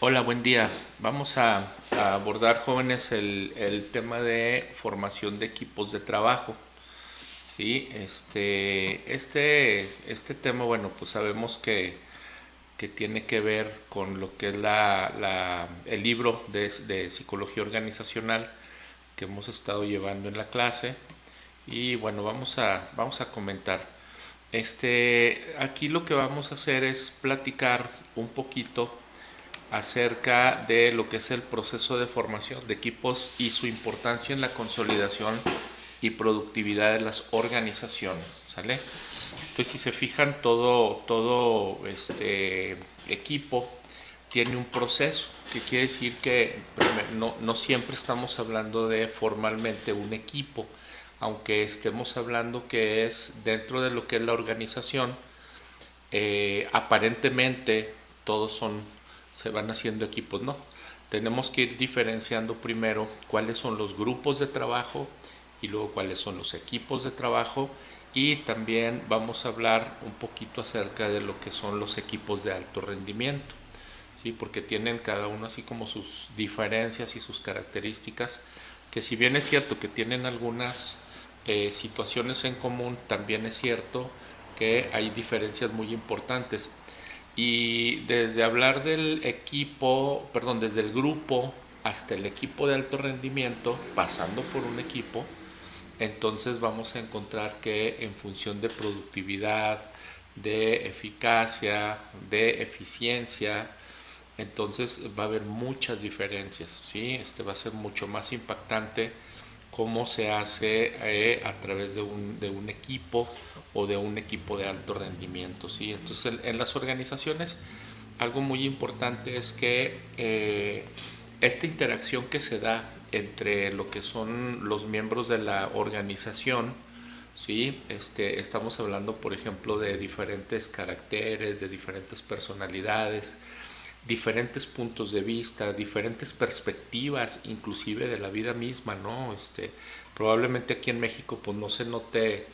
Hola, buen día. Vamos a abordar, jóvenes, el tema de formación de equipos de trabajo. Sí, este tema, bueno, pues sabemos que tiene que ver con lo que es el libro de psicología organizacional que hemos estado llevando en la clase. Y bueno, vamos a comentar. Aquí lo que vamos a hacer es platicar un poquito acerca de lo que es el proceso de formación de equipos y su importancia en la consolidación y productividad de las organizaciones, ¿sale? Entonces, si se fijan, todo equipo tiene un proceso, que quiere decir que no siempre estamos hablando de formalmente un equipo, aunque estemos hablando que es dentro de lo que es la organización. Aparentemente todos se van haciendo equipos, no. Tenemos que ir diferenciando primero cuáles son los grupos de trabajo y luego cuáles son los equipos de trabajo, y también vamos a hablar un poquito acerca de lo que son los equipos de alto rendimiento, ¿sí? Porque tienen cada uno así como sus diferencias y sus características, que si bien es cierto que tienen algunas situaciones en común, también es cierto que hay diferencias muy importantes. Y desde hablar del equipo, perdón, desde el grupo hasta el equipo de alto rendimiento, pasando por un equipo, entonces vamos a encontrar que en función de productividad, de eficacia, de eficiencia, entonces va a haber muchas diferencias, ¿sí? Va a ser mucho más impactante cómo se hace a través de un equipo o de un equipo de alto rendimiento, ¿sí? Entonces, en las organizaciones, algo muy importante es que esta interacción que se da entre lo que son los miembros de la organización, ¿sí? Estamos hablando, por ejemplo, de diferentes caracteres, de diferentes personalidades, diferentes puntos de vista, diferentes perspectivas, inclusive de la vida misma, ¿no? Probablemente aquí en México pues no se note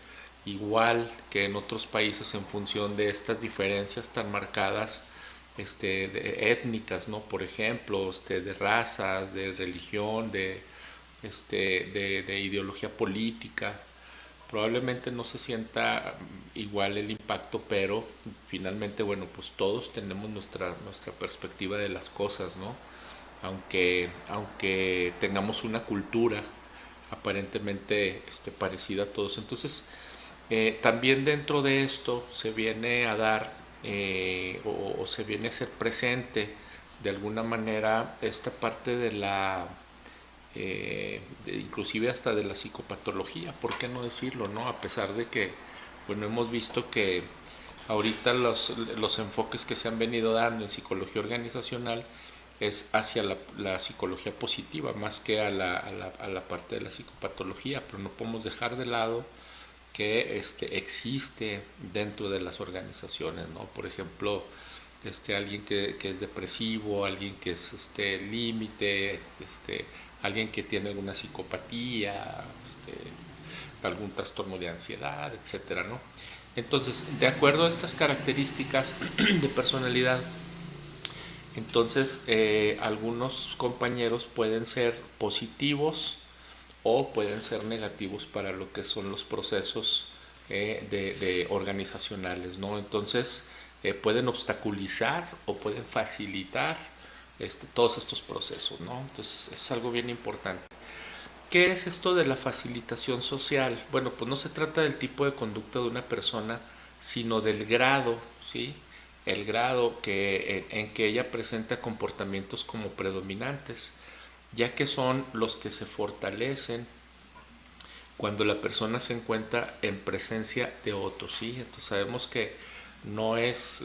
igual que en otros países en función de estas diferencias tan marcadas, étnicas, ¿no? Por ejemplo, de razas, de religión, de ideología política. Probablemente no se sienta igual el impacto, pero finalmente, bueno, pues todos tenemos nuestra perspectiva de las cosas, ¿no? Aunque tengamos una cultura aparentemente parecida a todos. Entonces, también dentro de esto se viene a dar o se viene a ser presente de alguna manera esta parte de inclusive hasta de la psicopatología, ¿por qué no decirlo, no? A pesar de que, bueno, hemos visto que ahorita los enfoques que se han venido dando en psicología organizacional es hacia la psicología positiva más que a la parte de la psicopatología, pero no podemos dejar de lado que existe dentro de las organizaciones, ¿no? Por ejemplo, alguien que es depresivo, alguien que es límite, alguien que tiene alguna psicopatía, algún trastorno de ansiedad, etcétera, ¿no? Entonces, de acuerdo a estas características de personalidad, entonces algunos compañeros pueden ser positivos o pueden ser negativos para lo que son los procesos de organizacionales, ¿no? Entonces, pueden obstaculizar o pueden facilitar todos estos procesos, ¿no? Entonces, es algo bien importante. ¿Qué es esto de la facilitación social? Bueno, pues no se trata del tipo de conducta de una persona, sino del grado, ¿sí? El grado en que ella presenta comportamientos como predominantes, ya que son los que se fortalecen cuando la persona se encuentra en presencia de otros, ¿sí? Entonces sabemos que no es,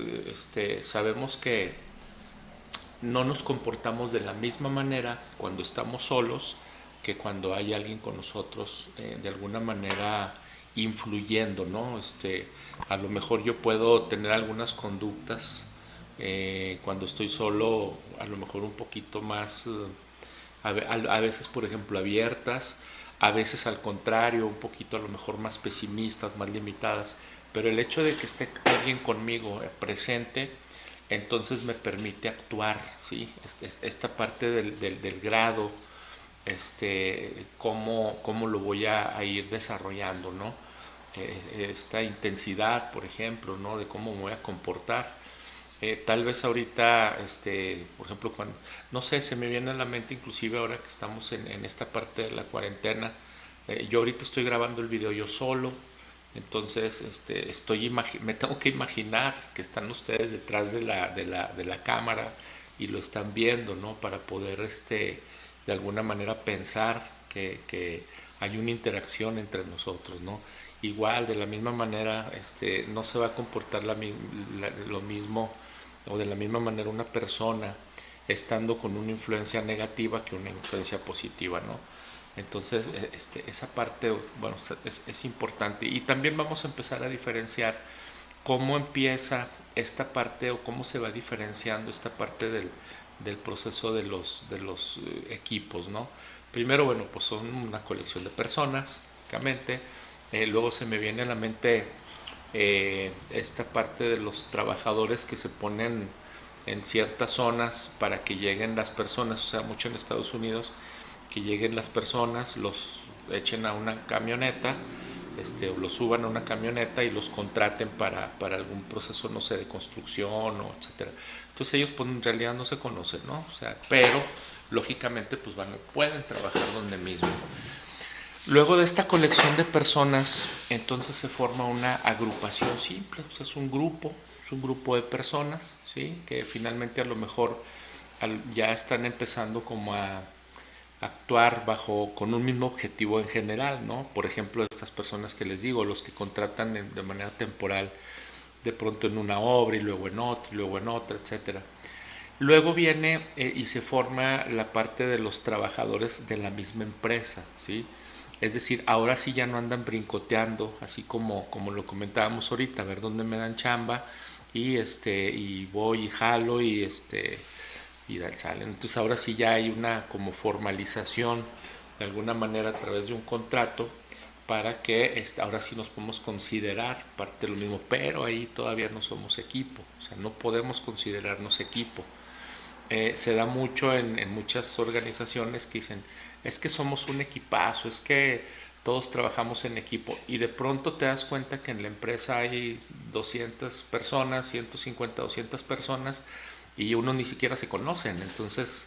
sabemos que no nos comportamos de la misma manera cuando estamos solos que cuando hay alguien con nosotros, de alguna manera influyendo, ¿no? A lo mejor yo puedo tener algunas conductas cuando estoy solo, a lo mejor un poquito más, a veces, por ejemplo, abiertas, a veces al contrario, un poquito a lo mejor más pesimistas, más limitadas, pero el hecho de que esté alguien conmigo presente, entonces me permite actuar, ¿sí? Esta parte del grado, cómo lo voy a ir desarrollando, ¿no? Esta intensidad, por ejemplo, ¿no? De cómo me voy a comportar. Tal vez ahorita, por ejemplo, cuando, no sé, se me viene a la mente inclusive ahora que estamos en esta parte de la cuarentena, yo ahorita estoy grabando el video yo solo, entonces me tengo que imaginar que están ustedes detrás de la cámara y lo están viendo, ¿no? Para poder de alguna manera pensar que hay una interacción entre nosotros, ¿no? Igual, de la misma manera, no se va a comportar lo mismo o de la misma manera una persona estando con una influencia negativa que una influencia positiva, ¿no? Entonces, esa parte, bueno, es importante. Y también vamos a empezar a diferenciar cómo empieza esta parte o cómo se va diferenciando esta parte del proceso de los equipos, ¿no? Primero, bueno, pues son una colección de personas, básicamente. Luego se me viene a la mente esta parte de los trabajadores que se ponen en ciertas zonas para que lleguen las personas, o sea, mucho en Estados Unidos, que lleguen las personas, los echen a una camioneta, o los suban a una camioneta y los contraten para algún proceso, no sé, de construcción o etcétera. Entonces ellos pues en realidad no se conocen, ¿no? O sea, pero lógicamente pues pueden trabajar donde mismo. Luego de esta colección de personas, entonces se forma una agrupación simple, pues es un grupo de personas, ¿sí? Que finalmente a lo mejor ya están empezando como a actuar con un mismo objetivo en general, ¿no? Por ejemplo, estas personas que les digo, los que contratan de manera temporal, de pronto en una obra y luego en otra, y luego en otra, etcétera. Luego viene y se forma la parte de los trabajadores de la misma empresa, ¿sí? Es decir, ahora sí ya no andan brincoteando, así como lo comentábamos ahorita, a ver dónde me dan chamba y voy y jalo y salen. Entonces ahora sí ya hay una como formalización de alguna manera a través de un contrato para que ahora sí nos podemos considerar parte de lo mismo, pero ahí todavía no somos equipo, o sea, no podemos considerarnos equipo. Se da mucho en muchas organizaciones que dicen, es que somos un equipazo, es que todos trabajamos en equipo y de pronto te das cuenta que en la empresa hay 200 personas, 150, 200 personas y uno ni siquiera se conocen. Entonces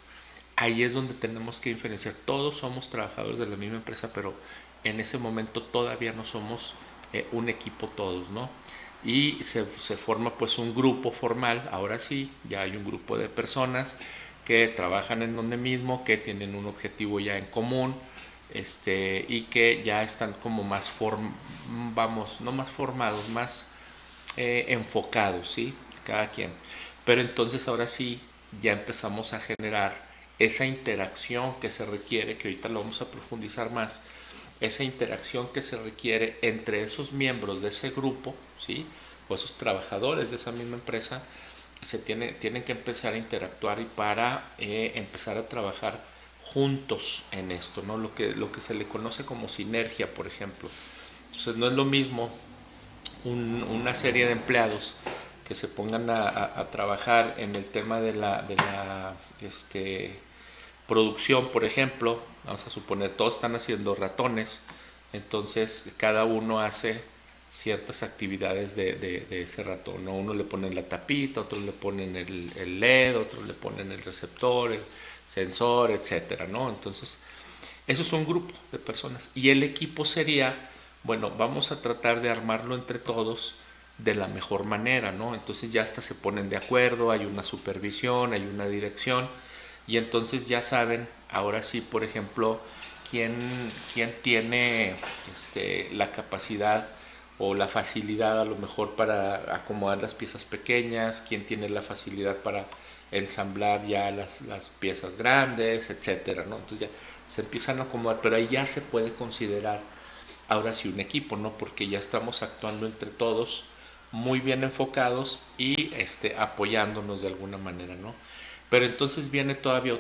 ahí es donde tenemos que diferenciar. Todos somos trabajadores de la misma empresa, pero en ese momento todavía no somos un equipo todos, ¿no? Y se forma pues un grupo formal, ahora sí, ya hay un grupo de personas que trabajan en donde mismo, que tienen un objetivo ya en común, y que ya están como vamos, no más formados, más enfocados, ¿sí? Cada quien. Pero entonces ahora sí, ya empezamos a generar esa interacción que se requiere, que ahorita lo vamos a profundizar más, esa interacción que se requiere entre esos miembros de ese grupo, ¿sí? O esos trabajadores de esa misma empresa, tienen que empezar a interactuar y para empezar a trabajar juntos en esto, ¿no? Lo que se le conoce como sinergia, por ejemplo. Entonces no es lo mismo una serie de empleados que se pongan a trabajar en el tema de la producción, por ejemplo. Vamos a suponer, todos están haciendo ratones, entonces cada uno hace ciertas actividades de ese ratón, ¿no? Uno le ponen la tapita, otros le ponen el LED, otros le ponen el receptor, el sensor, etcétera, ¿no? Entonces, eso es un grupo de personas. Y el equipo sería, bueno, vamos a tratar de armarlo entre todos de la mejor manera, ¿no? Entonces ya hasta se ponen de acuerdo, hay una supervisión, hay una dirección, y entonces ya saben, ahora sí, por ejemplo, quién tiene la capacidad o la facilidad a lo mejor para acomodar las piezas pequeñas, quién tiene la facilidad para ensamblar ya las piezas grandes, etcétera, ¿no? Entonces ya se empiezan a acomodar, pero ahí ya se puede considerar ahora sí un equipo, ¿no? Porque ya estamos actuando entre todos muy bien enfocados y apoyándonos de alguna manera, ¿no? Pero entonces viene todavía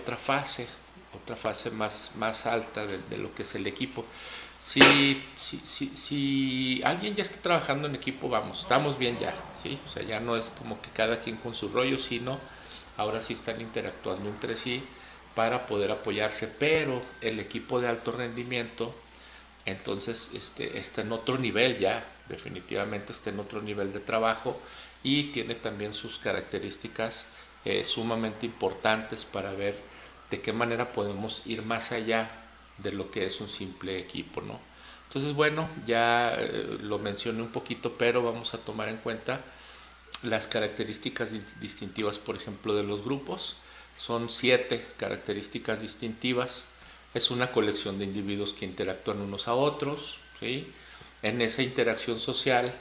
otra fase más alta de lo que es el equipo. Si alguien ya está trabajando en equipo, vamos, estamos bien ya, ¿sí? O sea, ya no es como que cada quien con su rollo, sino ahora sí están interactuando entre sí para poder apoyarse, pero el equipo de alto rendimiento, entonces está en otro nivel ya, definitivamente está en otro nivel de trabajo y tiene también sus características sumamente importantes para ver de qué manera podemos ir más allá de lo que es un simple equipo, ¿no? Entonces, bueno, ya lo mencioné un poquito, pero vamos a tomar en cuenta las características distintivas, por ejemplo, de los grupos. Son 7 características distintivas. Es una colección de individuos que interactúan unos a otros, ¿sí? En esa interacción social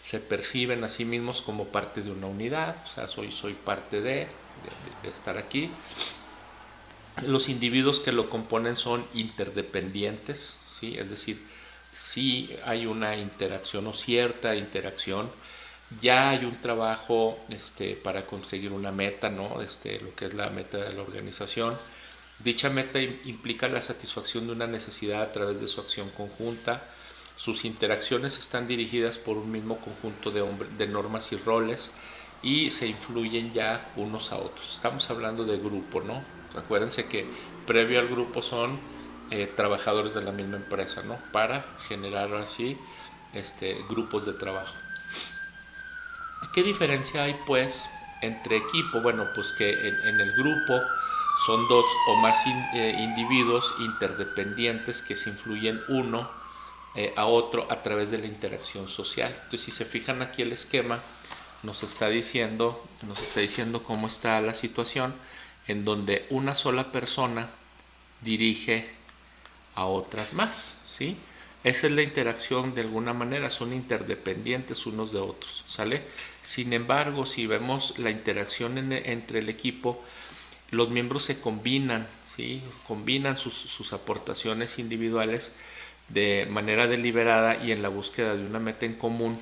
se perciben a sí mismos como parte de una unidad, o sea, soy parte de estar aquí. Los individuos que lo componen son interdependientes, ¿sí? Es decir, si hay una interacción o cierta interacción, ya hay un trabajo para conseguir una meta, ¿no? Lo que es la meta de la organización. Dicha meta implica la satisfacción de una necesidad a través de su acción conjunta. Sus interacciones están dirigidas por un mismo conjunto de normas y roles y se influyen ya unos a otros. Estamos hablando de grupo, ¿no? Acuérdense que previo al grupo son trabajadores de la misma empresa, ¿no? Para generar así grupos de trabajo. ¿Qué diferencia hay pues entre equipo? Bueno, pues que en el grupo son dos o más individuos interdependientes que se influyen uno a otro a través de la interacción social. Entonces, si se fijan aquí el esquema, nos está diciendo cómo está la situación en donde una sola persona dirige a otras más, ¿sí? Esa es la interacción, de alguna manera son interdependientes unos de otros, ¿sale? Sin embargo, si vemos la interacción entre el equipo, los miembros se combinan, ¿sí? Combinan sus aportaciones individuales de manera deliberada y en la búsqueda de una meta en común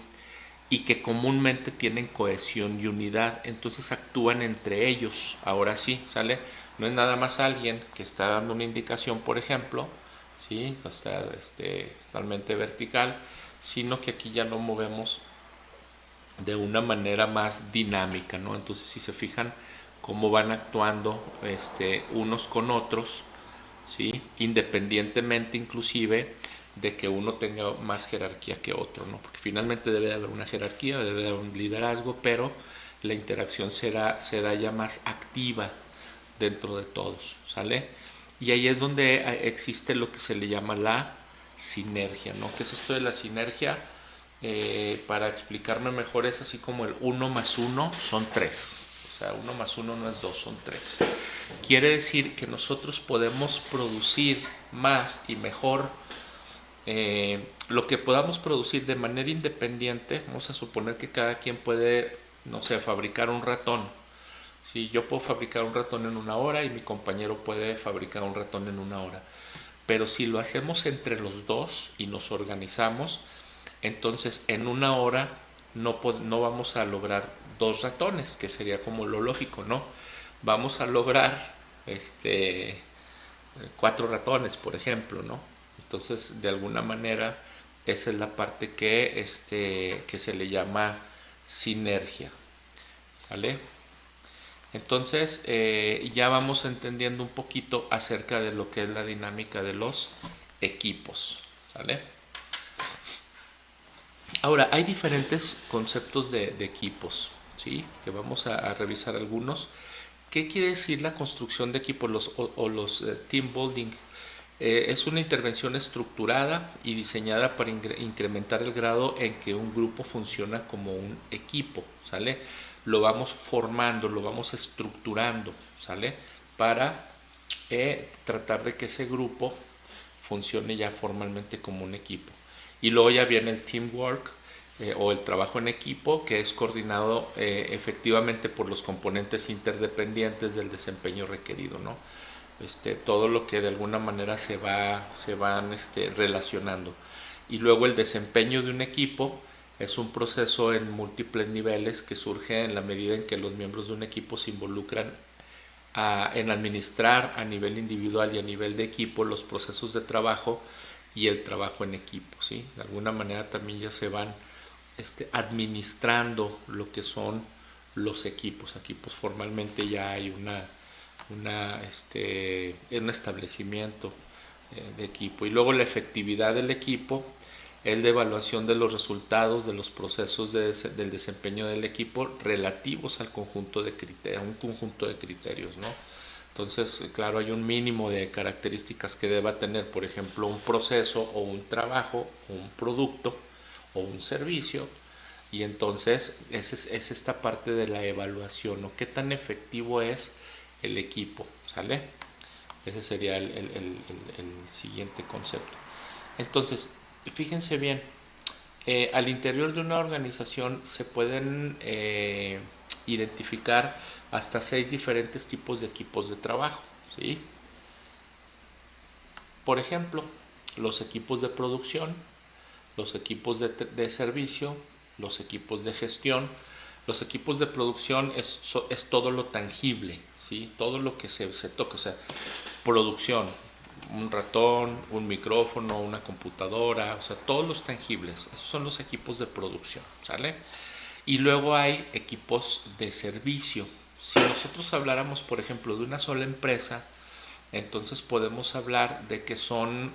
y que comúnmente tienen cohesión y unidad, entonces actúan entre ellos. Ahora sí, ¿sale? No es nada más alguien que está dando una indicación, por ejemplo, ¿sí? O sea, totalmente vertical, sino que aquí ya lo movemos de una manera más dinámica, ¿no? Entonces, si se fijan cómo van actuando unos con otros, ¿sí? Independientemente inclusive de que uno tenga más jerarquía que otro, ¿no? Porque finalmente debe de haber una jerarquía, debe de haber un liderazgo, pero la interacción se da ya más activa dentro de todos, ¿sale? Y ahí es donde existe lo que se le llama la sinergia, ¿no? ¿Qué es esto de la sinergia? Para explicarme mejor, es así como el 1 más 1 son 3. O sea, 1 más 1 no es 2, son 3. Quiere decir que nosotros podemos producir más y mejor lo que podamos producir de manera independiente. Vamos a suponer que cada quien puede, no sé, fabricar un ratón. Si yo puedo fabricar un ratón en 1 hora y mi compañero puede fabricar un ratón en 1 hora. Pero si lo hacemos entre los dos y nos organizamos, entonces en 1 hora no vamos a lograr 2 ratones, que sería como lo lógico, ¿no? Vamos a lograr 4 ratones, por ejemplo, ¿no? Entonces, de alguna manera, esa es la parte que se le llama sinergia, ¿sale? Entonces, ya vamos entendiendo un poquito acerca de lo que es la dinámica de los equipos, ¿sale? Ahora, hay diferentes conceptos de equipos, ¿sí? Que vamos a revisar algunos. ¿Qué quiere decir la construcción de equipos o los team building? Es una intervención estructurada y diseñada para incrementar el grado en que un grupo funciona como un equipo, ¿sale? Lo vamos formando, lo vamos estructurando, ¿sale? Para tratar de que ese grupo funcione ya formalmente como un equipo. Y luego ya viene el teamwork o el trabajo en equipo, que es coordinado efectivamente por los componentes interdependientes del desempeño requerido, ¿no? Todo lo que de alguna manera se van relacionando. Y luego el desempeño de un equipo es un proceso en múltiples niveles que surge en la medida en que los miembros de un equipo se involucran en administrar a nivel individual y a nivel de equipo los procesos de trabajo y el trabajo en equipo, ¿sí? De alguna manera también ya se van administrando lo que son los equipos. Aquí pues formalmente ya hay un establecimiento de equipo. Y luego la efectividad del equipo es la evaluación de los resultados de los procesos del desempeño del equipo relativos al conjunto de criterios, un conjunto de criterios, ¿no? Entonces, claro, hay un mínimo de características que deba tener, por ejemplo, un proceso o un trabajo, o un producto o un servicio, y entonces es esta parte de la evaluación, ¿no? ¿Qué tan efectivo es el equipo? ¿Sale? Ese sería el siguiente concepto. Entonces, fíjense bien, al interior de una organización se pueden identificar hasta 6 diferentes tipos de equipos de trabajo, ¿sí? Por ejemplo, los equipos de producción, los equipos de servicio, los equipos de gestión. Los equipos de producción es todo lo tangible, ¿sí? Todo lo que se toca, o sea, producción, un ratón, un micrófono, una computadora, o sea, todos los tangibles, esos son los equipos de producción, ¿sale? Y luego hay equipos de servicio. Si nosotros habláramos, por ejemplo, de una sola empresa, entonces podemos hablar de que son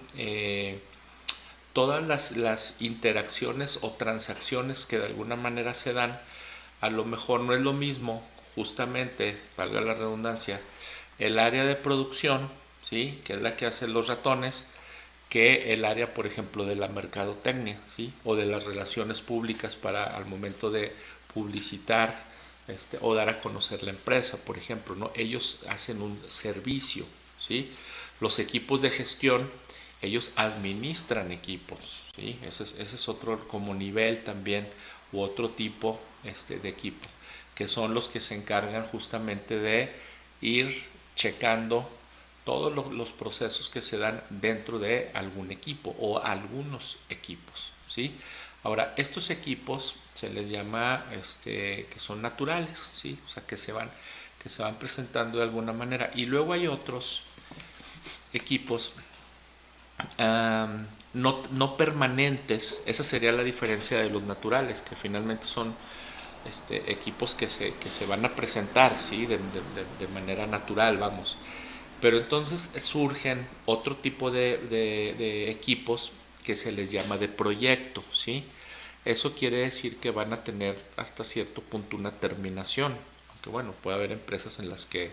todas las interacciones o transacciones que de alguna manera se dan. A lo mejor no es lo mismo, justamente, valga la redundancia, el área de producción, ¿sí? Que es la que hace los ratones, que el área, por ejemplo, de la mercadotecnia, ¿sí? O de las relaciones públicas para al momento de publicitar o dar a conocer la empresa, por ejemplo, ¿no? Ellos hacen un servicio, ¿sí? Los equipos de gestión, ellos administran equipos, ¿sí? Ese es otro como nivel también, u otro tipo de equipo, que son los que se encargan justamente de ir checando todos los procesos que se dan dentro de algún equipo o algunos equipos, ¿sí? Ahora, estos equipos se les llama que son naturales, ¿sí? O sea, que se van presentando de alguna manera. Y luego hay otros equipos no permanentes. Esa sería la diferencia de los naturales, que finalmente son equipos que se van a presentar, ¿sí? De manera natural, vamos. Pero entonces surgen otro tipo de equipos que se les llama de proyecto, ¿sí? Eso quiere decir que van a tener hasta cierto punto una terminación. Aunque bueno, puede haber empresas en las que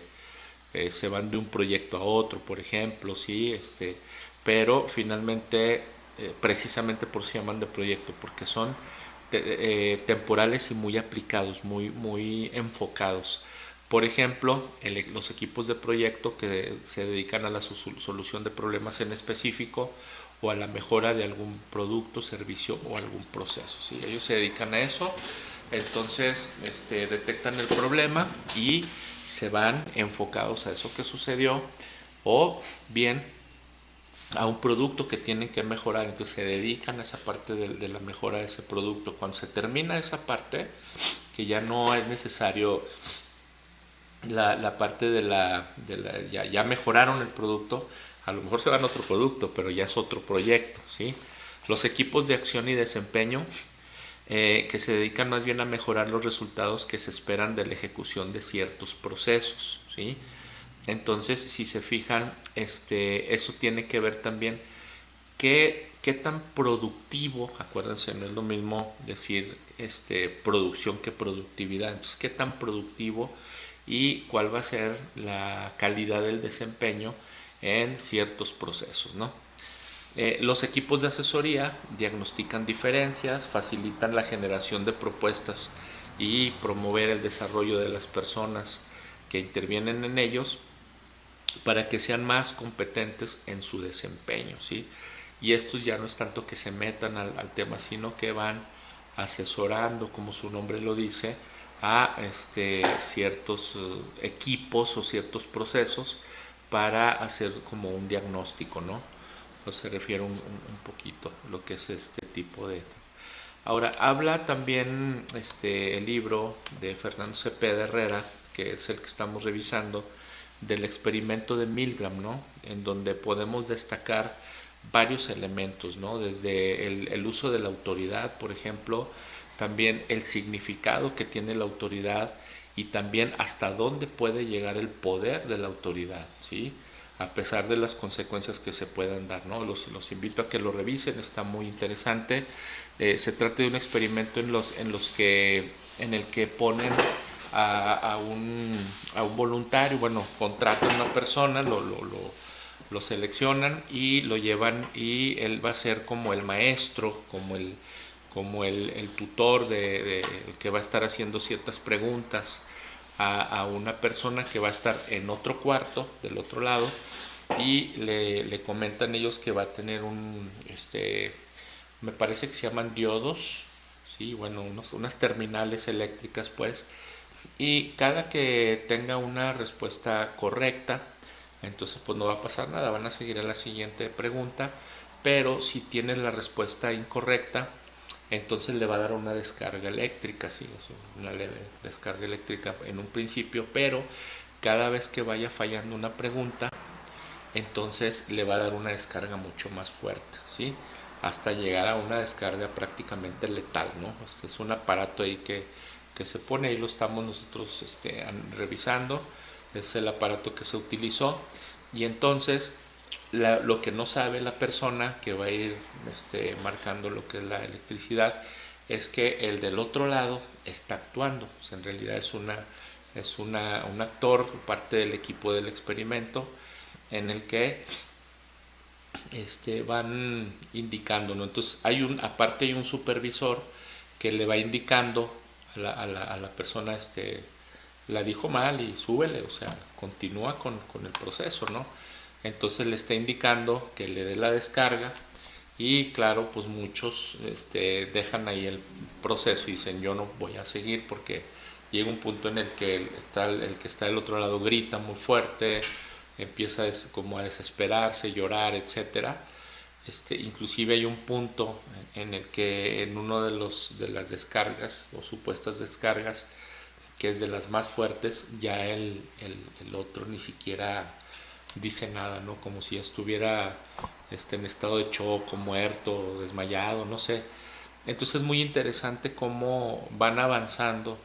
se van de un proyecto a otro, por ejemplo, ¿sí? Pero finalmente, precisamente por eso se llaman de proyecto, porque son temporales y muy aplicados, muy enfocados. Por ejemplo, los equipos de proyecto que se dedican a la solución de problemas en específico o a la mejora de algún producto, servicio o algún proceso, ¿sí? Ellos se dedican a eso, entonces detectan el problema y se van enfocados a eso que sucedió, o bien a un producto que tienen que mejorar, entonces se dedican a esa parte de la mejora de ese producto. Cuando se termina esa parte, que ya no es necesario la parte ya mejoraron el producto, a lo mejor se van a otro producto, pero ya es otro proyecto, ¿sí? Los equipos de acción y desempeño, que se dedican más bien a mejorar los resultados que se esperan de la ejecución de ciertos procesos, ¿sí? Entonces, si se fijan, eso tiene que ver también qué tan productivo, acuérdense, no es lo mismo decir producción que productividad. Entonces, qué tan productivo y cuál va a ser la calidad del desempeño en ciertos procesos, ¿no? Los equipos de asesoría diagnostican diferencias, facilitan la generación de propuestas y promover el desarrollo de las personas que intervienen en ellos para que sean más competentes en su desempeño, ¿sí? Y estos ya no es tanto que se metan al tema, sino que van asesorando, como su nombre lo dice, a ciertos equipos o ciertos procesos para hacer como un diagnóstico, ¿no? Pues se refiere un poquito a lo que es este tipo de... Ahora, habla también el libro de Fernando Cepeda Herrera, que es el que estamos revisando, del experimento de Milgram, ¿no? En donde podemos destacar varios elementos, ¿no? Desde el uso de la autoridad, por ejemplo, también el significado que tiene la autoridad y también hasta dónde puede llegar el poder de la autoridad, ¿sí? A pesar de las consecuencias que se puedan dar, ¿no? Los invito a que lo revisen, está muy interesante. Se trata de un experimento en el que ponen a un voluntario, bueno, contratan a una persona, lo seleccionan y lo llevan, y él va a ser como el maestro, como el tutor que va a estar haciendo ciertas preguntas a una persona que va a estar en otro cuarto, del otro lado, y le comentan ellos que va a tener me parece que se llaman diodos, sí, bueno, unas terminales eléctricas, pues, y cada que tenga una respuesta correcta, entonces pues no va a pasar nada, van a seguir a la siguiente pregunta, pero si tiene la respuesta incorrecta, entonces le va a dar una descarga eléctrica, sí, es una leve descarga eléctrica en un principio, pero cada vez que vaya fallando una pregunta, entonces le va a dar una descarga mucho más fuerte, ¿sí? Hasta llegar a una descarga prácticamente letal, ¿no? Este es un aparato ahí que se pone, ahí lo estamos nosotros revisando, es el aparato que se utilizó, y entonces lo que no sabe la persona que va a ir marcando lo que es la electricidad es que el del otro lado está actuando, o sea, en realidad un actor, parte del equipo del experimento, en el que van indicando, ¿no? Entonces aparte hay un supervisor que le va indicando a la persona, la dijo mal y súbele, o sea, continúa con el proceso, ¿no? Entonces le está indicando que le dé la descarga, y claro, pues muchos dejan ahí el proceso y dicen, yo no voy a seguir, porque llega un punto en el que el que está del otro lado grita muy fuerte, empieza como a desesperarse, llorar, etcétera. Inclusive hay un punto en el que en uno de las descargas o supuestas descargas, que es de las más fuertes, ya el otro ni siquiera dice nada, ¿no? Como si estuviera en estado de shock, muerto, desmayado, no sé. Entonces es muy interesante cómo van avanzando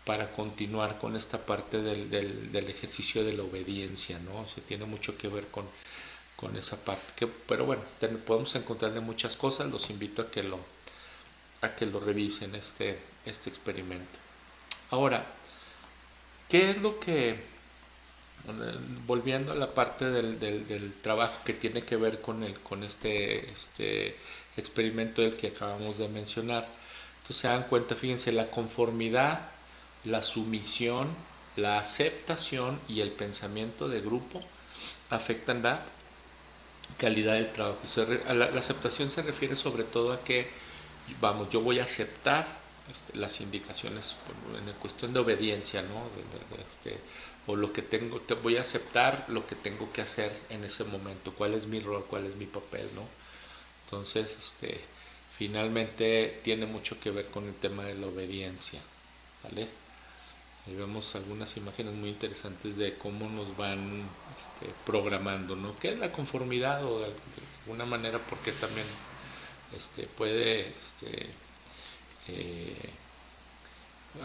para continuar con esta parte del ejercicio de la obediencia, ¿no? O sea, tiene mucho que ver con esa parte. Pero bueno, podemos encontrarle muchas cosas, los invito a que lo revisen este experimento. Ahora, ¿qué es lo que, volviendo a la parte del trabajo que tiene que ver con este experimento del que acabamos de mencionar? Entonces se dan cuenta, fíjense, la conformidad, la sumisión, la aceptación y el pensamiento de grupo afectan la calidad del trabajo. La aceptación se refiere sobre todo a que, vamos, yo voy a aceptar las indicaciones en cuestión de obediencia, ¿no? O lo que voy a aceptar lo que tengo que hacer en ese momento, cuál es mi rol, cuál es mi papel, ¿no? Entonces, finalmente tiene mucho que ver con el tema de la obediencia, ¿vale? Ahí vemos algunas imágenes muy interesantes de cómo nos van programando, ¿no? ¿Qué es la conformidad? O de alguna manera, porque también puede eh,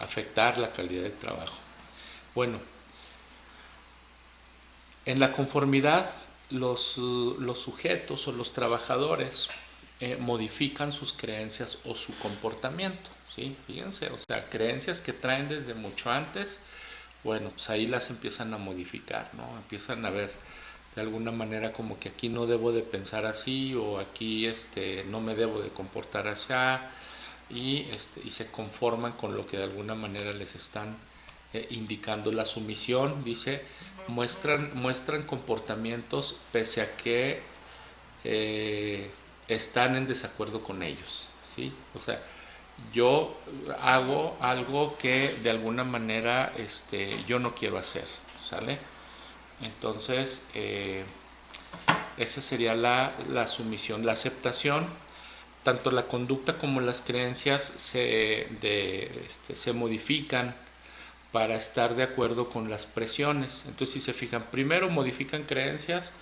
afectar la calidad del trabajo. Bueno, en la conformidad los sujetos o los trabajadores modifican sus creencias o su comportamiento, ¿sí? Fíjense, o sea, creencias que traen desde mucho antes, bueno, pues ahí las empiezan a modificar, ¿no? Empiezan a ver de alguna manera como que aquí no debo de pensar así, o aquí no me debo de comportar así, y se conforman con lo que de alguna manera les están indicando. La sumisión, dice, muestran comportamientos pese a que están en desacuerdo con ellos, ¿sí? O sea, yo hago algo que de alguna manera yo no quiero hacer, ¿sale? Entonces, esa sería la sumisión. La aceptación, tanto la conducta como las creencias se modifican para estar de acuerdo con las presiones. Entonces, si se fijan, primero modifican creencias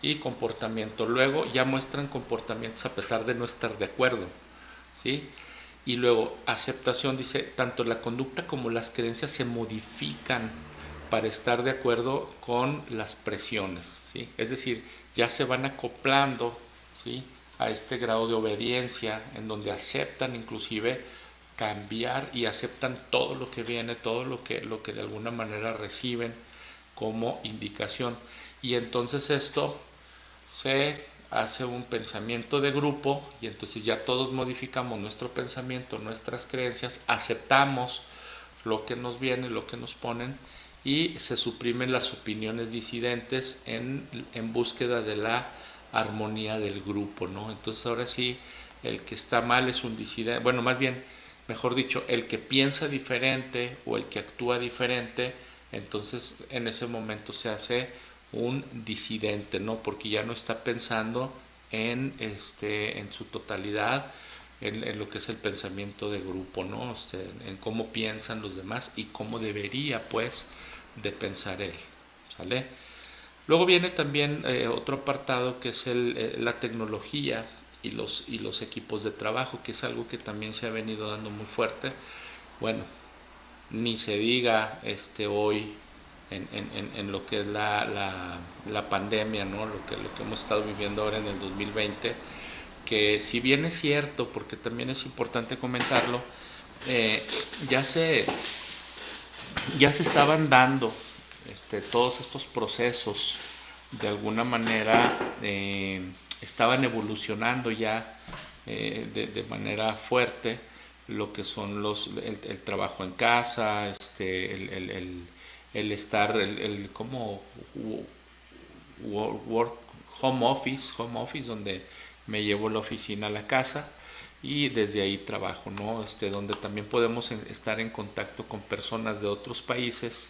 y comportamiento, luego ya muestran comportamientos a pesar de no estar de acuerdo, ¿sí? Y luego aceptación, dice, tanto la conducta como las creencias se modifican para estar de acuerdo con las presiones, ¿sí? Es decir, ya se van acoplando, ¿sí?, a este grado de obediencia en donde aceptan inclusive cambiar y aceptan todo lo que viene, todo lo que de alguna manera reciben como indicación. Y entonces esto se hace un pensamiento de grupo y entonces ya todos modificamos nuestro pensamiento, nuestras creencias, aceptamos lo que nos viene, lo que nos ponen, y se suprimen las opiniones disidentes en búsqueda de la armonía del grupo, ¿no? Entonces ahora sí, el que está mal es un disidente, bueno, más bien, mejor dicho, el que piensa diferente o el que actúa diferente, entonces en ese momento se hace un disidente, ¿no? Porque ya no está pensando en su totalidad, en lo que es el pensamiento de grupo, ¿no? En cómo piensan los demás y cómo debería, pues, de pensar él, ¿sale? Luego viene también otro apartado que es la tecnología y los equipos de trabajo, que es algo que también se ha venido dando muy fuerte. Bueno, ni se diga hoy en lo que es la pandemia, ¿no? Lo que hemos estado viviendo ahora en el 2020, que si bien es cierto, porque también es importante comentarlo, eh, ya se ya se estaban dando todos estos procesos, de alguna manera estaban evolucionando ya de manera fuerte lo que son el trabajo en casa, el estar, como work, home office, donde me llevo la oficina a la casa y desde ahí trabajo, ¿no? Donde también podemos estar en contacto con personas de otros países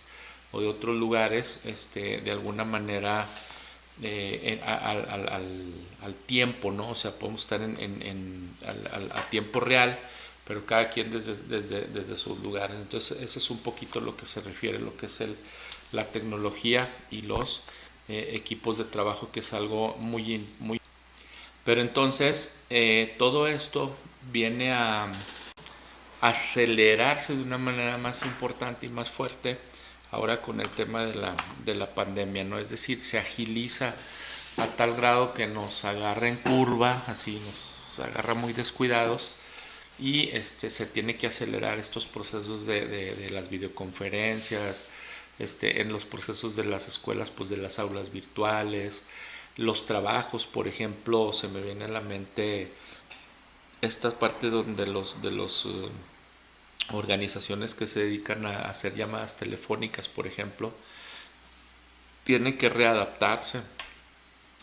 o de otros lugares, de alguna manera al tiempo, ¿no? O sea, podemos estar a tiempo real, pero cada quien desde sus lugares. Entonces, eso es un poquito lo que se refiere, lo que es la tecnología y los equipos de trabajo, que es algo muy. Pero entonces, todo esto viene a acelerarse de una manera más importante y más fuerte ahora con el tema de la pandemia, ¿no? Es decir, se agiliza a tal grado que nos agarra en curva, así nos agarra muy descuidados, y se tiene que acelerar estos procesos de las videoconferencias, en los procesos de las escuelas, pues de las aulas virtuales, los trabajos, por ejemplo, se me viene a la mente esta parte donde los organizaciones que se dedican a hacer llamadas telefónicas, por ejemplo, tienen que readaptarse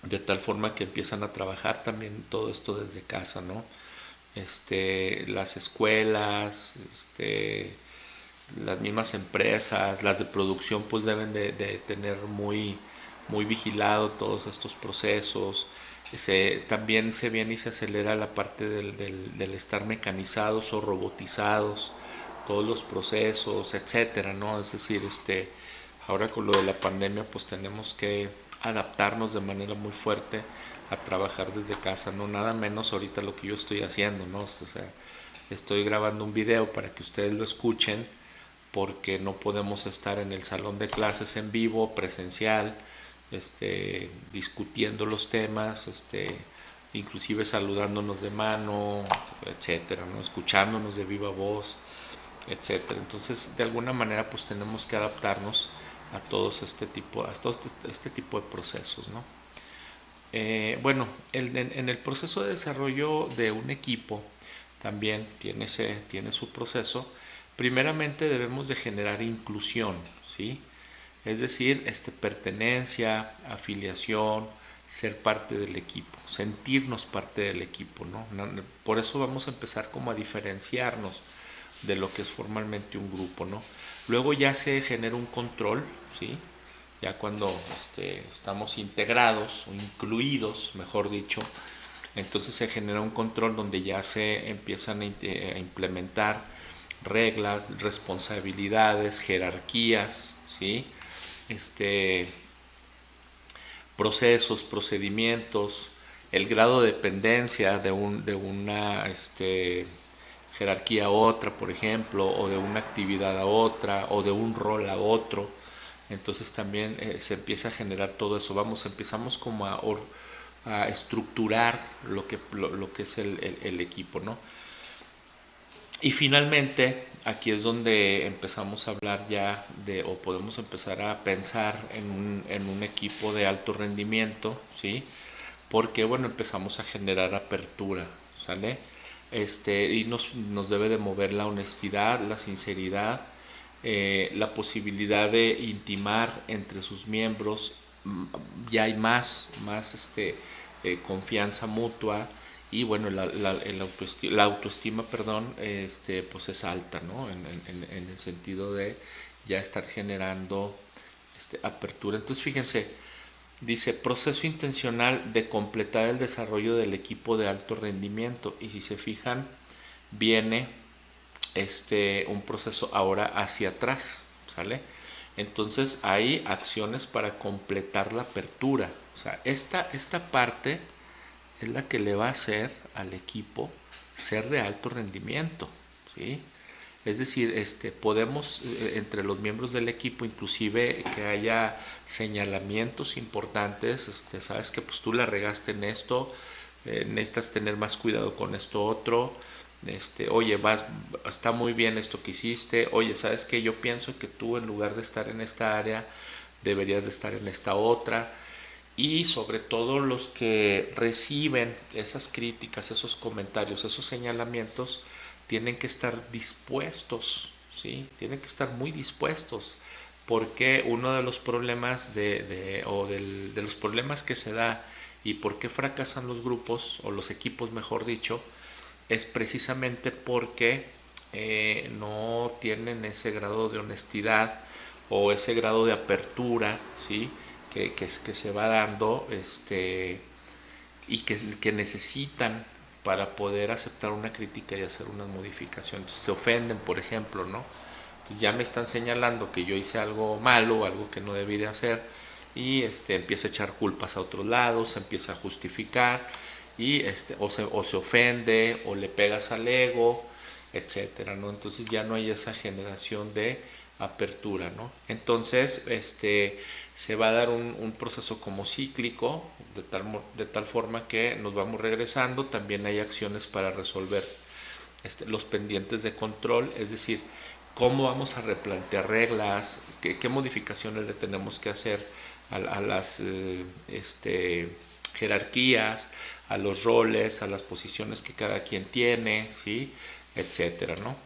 de tal forma que empiezan a trabajar también todo esto desde casa, ¿no? Las escuelas, las mismas empresas, las de producción, pues deben de tener muy vigilado todos estos procesos. También se viene y se acelera la parte del estar mecanizados o robotizados, todos los procesos, etcétera, ¿no? Es decir, ahora con lo de la pandemia, pues tenemos que adaptarnos de manera muy fuerte a trabajar desde casa, no nada menos ahorita lo que yo estoy haciendo, ¿no? O sea, estoy grabando un video para que ustedes lo escuchen, porque no podemos estar en el salón de clases en vivo, presencial, discutiendo los temas, inclusive saludándonos de mano, etcétera, ¿no? Escuchándonos de viva voz, etcétera. Entonces, de alguna manera, pues tenemos que adaptarnos a todos este tipo de procesos, ¿no? Bueno, en el proceso de desarrollo de un equipo también tiene su proceso. Primeramente debemos de generar inclusión, ¿sí? Es decir, pertenencia, afiliación, ser parte del equipo, sentirnos parte del equipo, ¿no? Por eso vamos a empezar como a diferenciarnos de lo que es formalmente un grupo, ¿no? Luego ya se genera un control, ¿sí? Ya cuando estamos integrados o incluidos, mejor dicho, entonces se genera un control donde ya se empiezan a implementar reglas, responsabilidades, jerarquías, ¿sí? Este, procesos, procedimientos, el grado de dependencia de una jerarquía a otra, por ejemplo, o de una actividad a otra, o de un rol a otro. Entonces también se empieza a generar todo eso. Empezamos como a estructurar lo que es el equipo, ¿no? Y finalmente, aquí es donde empezamos a hablar ya o podemos empezar a pensar en un equipo de alto rendimiento, ¿sí? Porque, bueno, empezamos a generar apertura, ¿sale? Y nos debe de mover la honestidad, la sinceridad, la posibilidad de intimar entre sus miembros. Ya hay confianza mutua, y bueno, la autoestima, perdón, pues es alta, ¿no? En el sentido de ya estar generando apertura. Entonces, fíjense, dice proceso intencional de completar el desarrollo del equipo de alto rendimiento, y si se fijan, viene un proceso ahora hacia atrás, ¿sale? Entonces hay acciones para completar la apertura. O sea, esta parte es la que le va a hacer al equipo ser de alto rendimiento, ¿sí? Es decir, podemos entre los miembros del equipo, inclusive que haya señalamientos importantes, sabes que pues tú la regaste en esto, necesitas tener más cuidado con esto otro, oye, está muy bien esto que hiciste, oye, sabes que yo pienso que tú en lugar de estar en esta área deberías de estar en esta otra. Y sobre todo los que reciben esas críticas, esos comentarios, esos señalamientos, tienen que estar dispuestos, ¿sí? Tienen que estar muy dispuestos, porque uno de los problemas de los problemas que se da y por qué fracasan los grupos, o los equipos mejor dicho, es precisamente porque no tienen ese grado de honestidad o ese grado de apertura, ¿sí? Que se va dando y que necesitan para poder aceptar una crítica y hacer una modificación. Entonces se ofenden, por ejemplo, ¿no? Entonces ya me están señalando que yo hice algo malo, algo que no debí de hacer, y empieza a echar culpas a otros lados, se empieza a justificar, y o se ofende, o le pegas al ego, etcétera, ¿no? Entonces ya no hay esa generación de apertura, ¿no? Entonces, se va a dar un proceso como cíclico, de tal forma que nos vamos regresando. También hay acciones para resolver los pendientes de control, es decir, cómo vamos a replantear reglas, qué modificaciones le tenemos que hacer a las jerarquías, a los roles, a las posiciones que cada quien tiene, ¿sí? Etcétera, ¿no?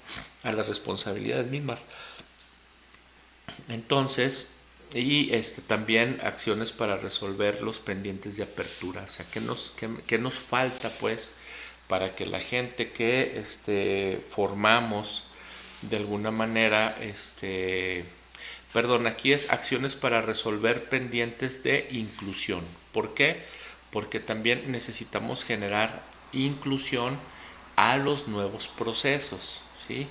A las responsabilidades mismas. Entonces, y también acciones para resolver los pendientes de apertura. O sea, qué nos falta, pues, para que la gente que formamos de alguna manera, perdón, aquí es acciones para resolver pendientes de inclusión. ¿Por qué? Porque también necesitamos generar inclusión a los nuevos procesos, ¿sí?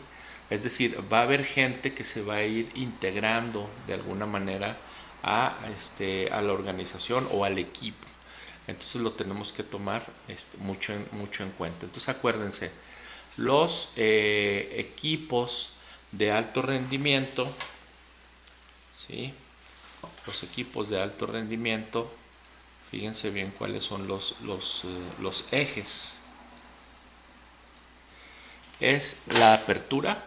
Es decir, va a haber gente que se va a ir integrando de alguna manera a la organización o al equipo. Entonces lo tenemos que tomar mucho en cuenta. Entonces acuérdense, los equipos de alto rendimiento, ¿sí? Los equipos de alto rendimiento, fíjense bien cuáles son los ejes. Es la apertura,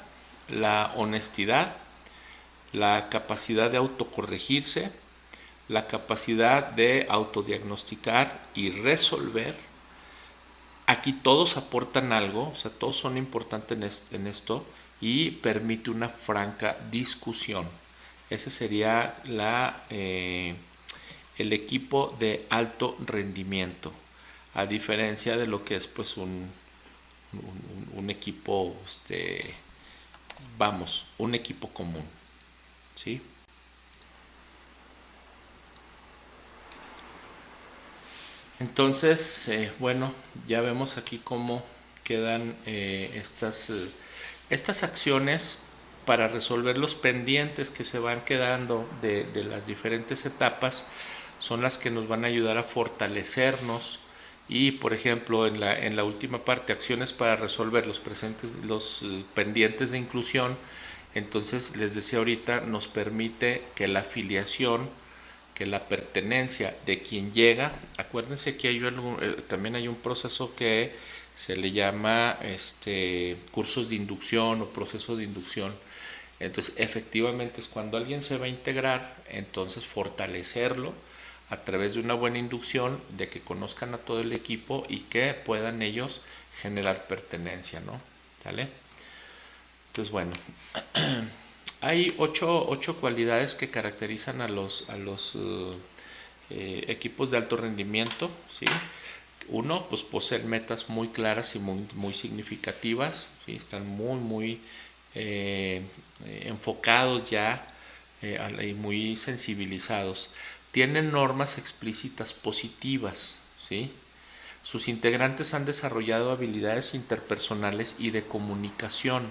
la honestidad, la capacidad de autocorregirse, la capacidad de autodiagnosticar y resolver. Aquí todos aportan algo, o sea, todos son importantes en esto, y permite una franca discusión. Ese sería el equipo de alto rendimiento, a diferencia de lo que es pues un equipo, un equipo común, ¿sí? Entonces, bueno, ya vemos aquí cómo quedan Estas acciones para resolver los pendientes que se van quedando de las diferentes etapas son las que nos van a ayudar a fortalecernos y, por ejemplo, en la última parte, acciones para resolver los pendientes de inclusión. Entonces, les decía ahorita, nos permite que la afiliación, que la pertenencia de quien llega, acuérdense que también hay un proceso que se le llama cursos de inducción o proceso de inducción. Entonces, efectivamente es cuando alguien se va a integrar, entonces fortalecerlo a través de una buena inducción, de que conozcan a todo el equipo y que puedan ellos generar pertenencia, ¿no? ¿Sale? Entonces, bueno, hay ocho cualidades que caracterizan a los equipos de alto rendimiento, ¿sí? Uno, pues poseen metas muy claras y muy significativas, ¿sí? Están muy enfocados ya y muy sensibilizados. Tienen normas explícitas positivas, ¿sí? Sus integrantes han desarrollado habilidades interpersonales y de comunicación,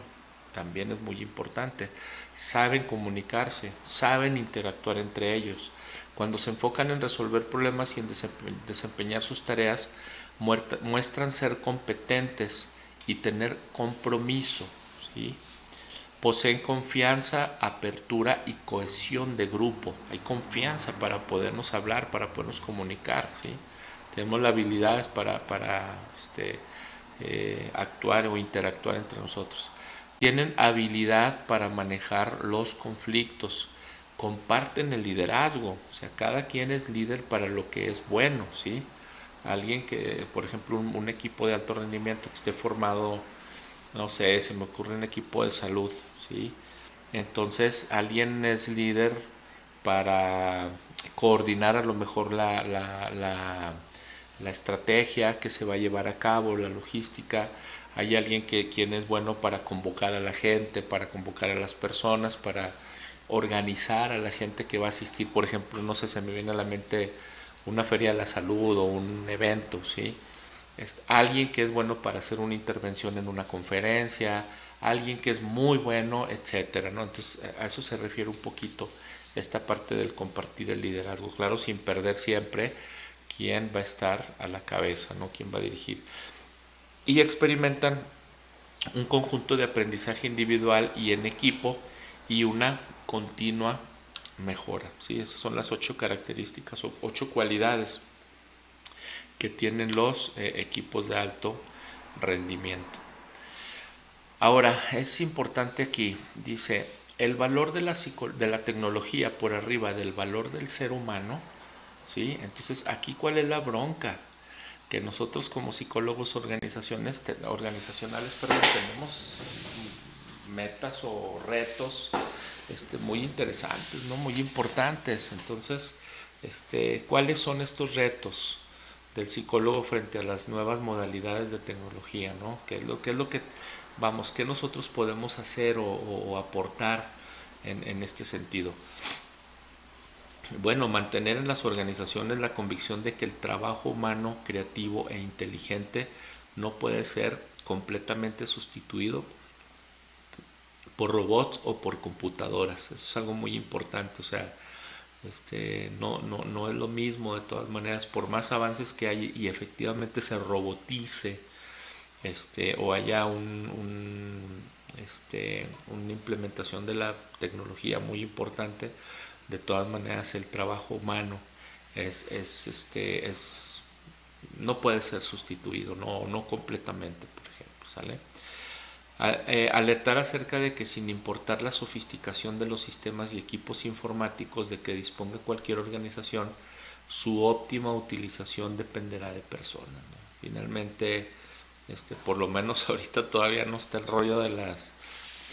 también es muy importante. Saben comunicarse, saben interactuar entre ellos. Cuando se enfocan en resolver problemas y en desempeñar sus tareas, muestran ser competentes y tener compromiso, ¿sí? Poseen confianza, apertura y cohesión de grupo. Hay confianza para podernos hablar, para podernos comunicar, ¿sí? Tenemos las habilidades para actuar o interactuar entre nosotros. Tienen habilidad para manejar los conflictos. Comparten el liderazgo, o sea, cada quien es líder para lo que es bueno, ¿sí? Alguien que, por ejemplo, un equipo de alto rendimiento que esté formado, no sé, se me ocurre un equipo de salud, ¿sí? Entonces, alguien es líder para coordinar a lo mejor la estrategia que se va a llevar a cabo, la logística. Hay alguien quien es bueno para convocar a la gente, para convocar a las personas, para organizar a la gente que va a asistir. Por ejemplo, no sé, se me viene a la mente una feria de la salud o un evento, ¿sí? Alguien que es bueno para hacer una intervención en una conferencia, alguien que es muy bueno, etcétera, ¿no? Entonces, a eso se refiere un poquito esta parte del compartir el liderazgo, claro, sin perder siempre quién va a estar a la cabeza, ¿no? Quién va a dirigir. Y experimentan un conjunto de aprendizaje individual y en equipo y una continua mejora, ¿sí? Esas son las 8 características o 8 cualidades que tienen los equipos de alto rendimiento. Ahora, es importante aquí, dice, el valor de la tecnología por arriba del valor del ser humano, ¿sí? Entonces, aquí, ¿cuál es la bronca? Que nosotros como psicólogos organizacionales, tenemos metas o retos muy interesantes, ¿no? Muy importantes. Entonces, ¿cuáles son estos retos del psicólogo frente a las nuevas modalidades de tecnología, ¿no? ¿Qué nosotros podemos hacer o aportar en este sentido? Bueno, mantener en las organizaciones la convicción de que el trabajo humano, creativo e inteligente no puede ser completamente sustituido por robots o por computadoras. Eso es algo muy importante. O sea, no es lo mismo de todas maneras, por más avances que hay y efectivamente se robotice o haya una implementación de la tecnología muy importante. De todas maneras, el trabajo humano no puede ser sustituido, no completamente, por ejemplo, ¿sale? Alertar acerca de que sin importar la sofisticación de los sistemas y equipos informáticos de que disponga cualquier organización, su óptima utilización dependerá de personas, ¿no? Finalmente, por lo menos ahorita todavía no está el rollo de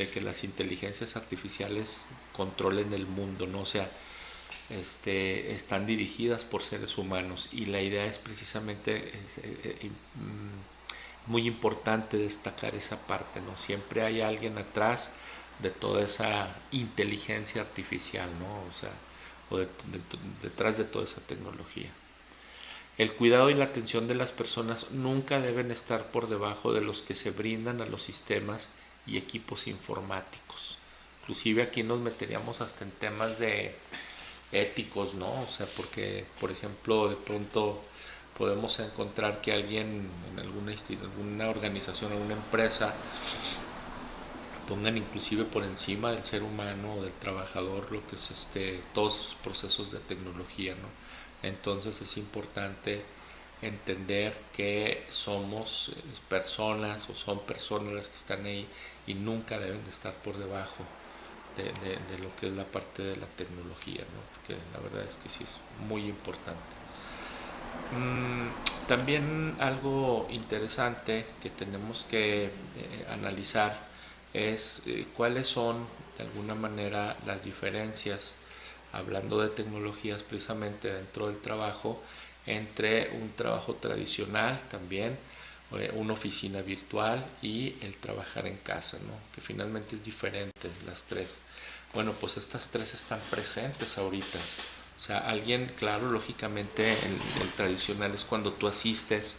que las inteligencias artificiales controlen el mundo, ¿no? O sea, están dirigidas por seres humanos y la idea es precisamente muy importante destacar esa parte, ¿no? Siempre hay alguien atrás de toda esa inteligencia artificial, ¿no? O sea, detrás de toda esa tecnología. El cuidado y la atención de las personas nunca deben estar por debajo de los que se brindan a los sistemas y equipos informáticos. Inclusive aquí nos meteríamos hasta en temas de éticos, ¿no? O sea, porque, por ejemplo, de pronto podemos encontrar que alguien en alguna organización o una empresa pongan inclusive por encima del ser humano o del trabajador lo que es todos esos procesos de tecnología, ¿no? Entonces es importante entender que somos personas o son personas las que están ahí y nunca deben de estar por debajo de lo que es la parte de la tecnología, ¿no? Porque la verdad es que sí es muy importante. También algo interesante que tenemos que analizar es cuáles son de alguna manera las diferencias, hablando de tecnologías precisamente dentro del trabajo, entre un trabajo tradicional también, una oficina virtual y el trabajar en casa, ¿no? Que finalmente es diferente las tres. Bueno, pues estas tres están presentes ahorita. O sea, alguien, claro, lógicamente el tradicional es cuando tú asistes,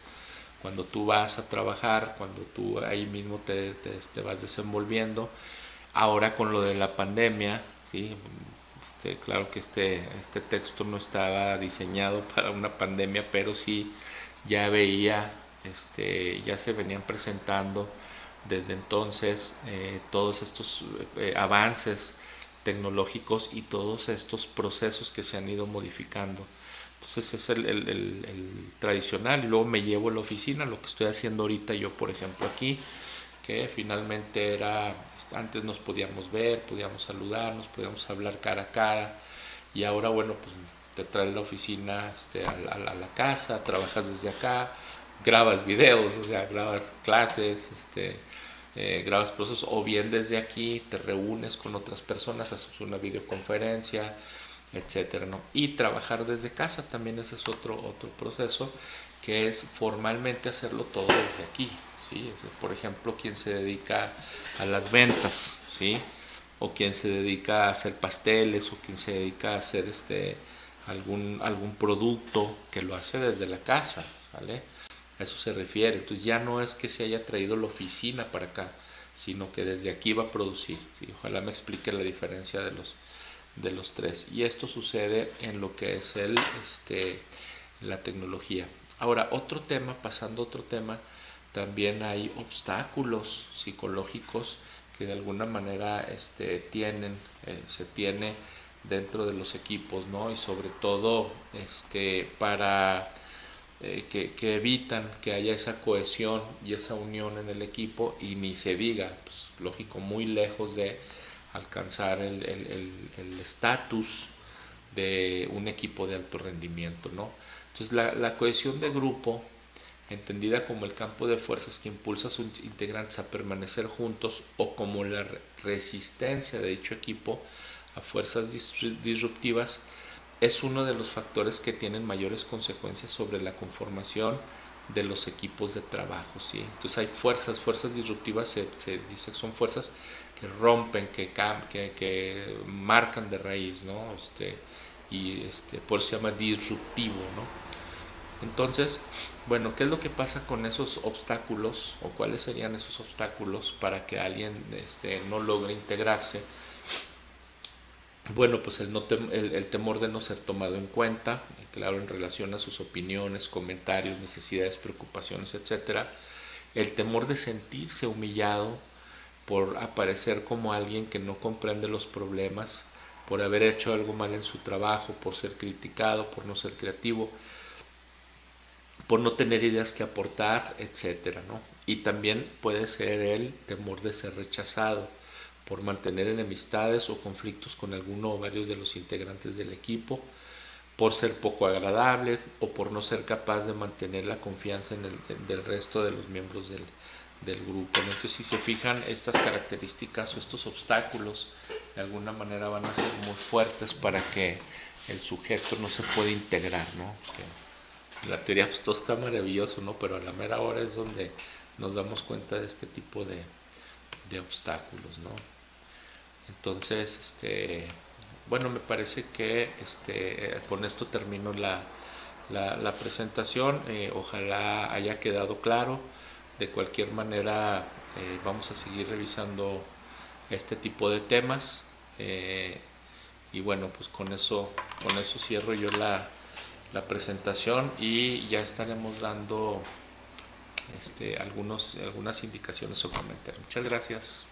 cuando tú vas a trabajar, cuando tú ahí mismo te vas desenvolviendo. Ahora con lo de la pandemia, ¿sí? Claro que este texto no estaba diseñado para una pandemia, pero sí ya veía, ya se venían presentando desde entonces todos estos avances tecnológicos y todos estos procesos que se han ido modificando. Entonces es el tradicional y luego me llevo a la oficina, lo que estoy haciendo ahorita yo, por ejemplo, aquí, que finalmente era, antes nos podíamos ver, podíamos saludarnos, podíamos hablar cara a cara y ahora bueno, pues te traes la oficina a la casa, trabajas desde acá, grabas videos, o sea, grabas clases, grabas procesos o bien desde aquí te reúnes con otras personas, haces una videoconferencia, etcétera, ¿no? Y trabajar desde casa también ese es otro proceso que es formalmente hacerlo todo desde aquí, ¿sí? Por ejemplo, quien se dedica a las ventas, ¿sí? O quien se dedica a hacer pasteles o quien se dedica a hacer algún producto que lo hace desde la casa, ¿vale? A eso se refiere. Entonces ya no es que se haya traído la oficina para acá, sino que desde aquí va a producir, ¿sí? Ojalá me explique la diferencia de los tres. Y esto sucede en lo que es la tecnología. Ahora, otro tema, pasando a otro tema, también hay obstáculos psicológicos que de alguna manera se tiene dentro de los equipos, ¿no? Y sobre todo para que evitan que haya esa cohesión y esa unión en el equipo y ni se diga, pues, lógico, muy lejos de alcanzar el estatus de un equipo de alto rendimiento, ¿no? Entonces la cohesión de grupo, entendida como el campo de fuerzas que impulsa a sus integrantes a permanecer juntos o como la resistencia de dicho equipo a fuerzas disruptivas, es uno de los factores que tienen mayores consecuencias sobre la conformación de los equipos de trabajo, ¿sí? Entonces hay fuerzas disruptivas, se dice que son fuerzas que rompen, que marcan de raíz, ¿no? Por eso se llama disruptivo, ¿no? Entonces, bueno, ¿qué es lo que pasa con esos obstáculos o cuáles serían esos obstáculos para que alguien no logre integrarse? Bueno, pues el temor de no ser tomado en cuenta, claro, en relación a sus opiniones, comentarios, necesidades, preocupaciones, etcétera. El temor de sentirse humillado por aparecer como alguien que no comprende los problemas, por haber hecho algo mal en su trabajo, por ser criticado, por no ser creativo, por no tener ideas que aportar, etcétera, ¿no? Y también puede ser el temor de ser rechazado por mantener enemistades o conflictos con alguno o varios de los integrantes del equipo, por ser poco agradable o por no ser capaz de mantener la confianza del resto de los miembros del grupo, ¿no? Entonces, si se fijan, estas características o estos obstáculos de alguna manera van a ser muy fuertes para que el sujeto no se pueda integrar, ¿no? En la teoría pues todo está maravilloso, ¿no? Pero a la mera hora es donde nos damos cuenta de este tipo de obstáculos, ¿no? Entonces, bueno, me parece que con esto termino la presentación. Ojalá haya quedado claro. De cualquier manera, Vamos a seguir revisando este tipo de temas. Y bueno, pues con eso cierro yo la presentación y ya estaremos dando algunas indicaciones o comentarios. Muchas gracias.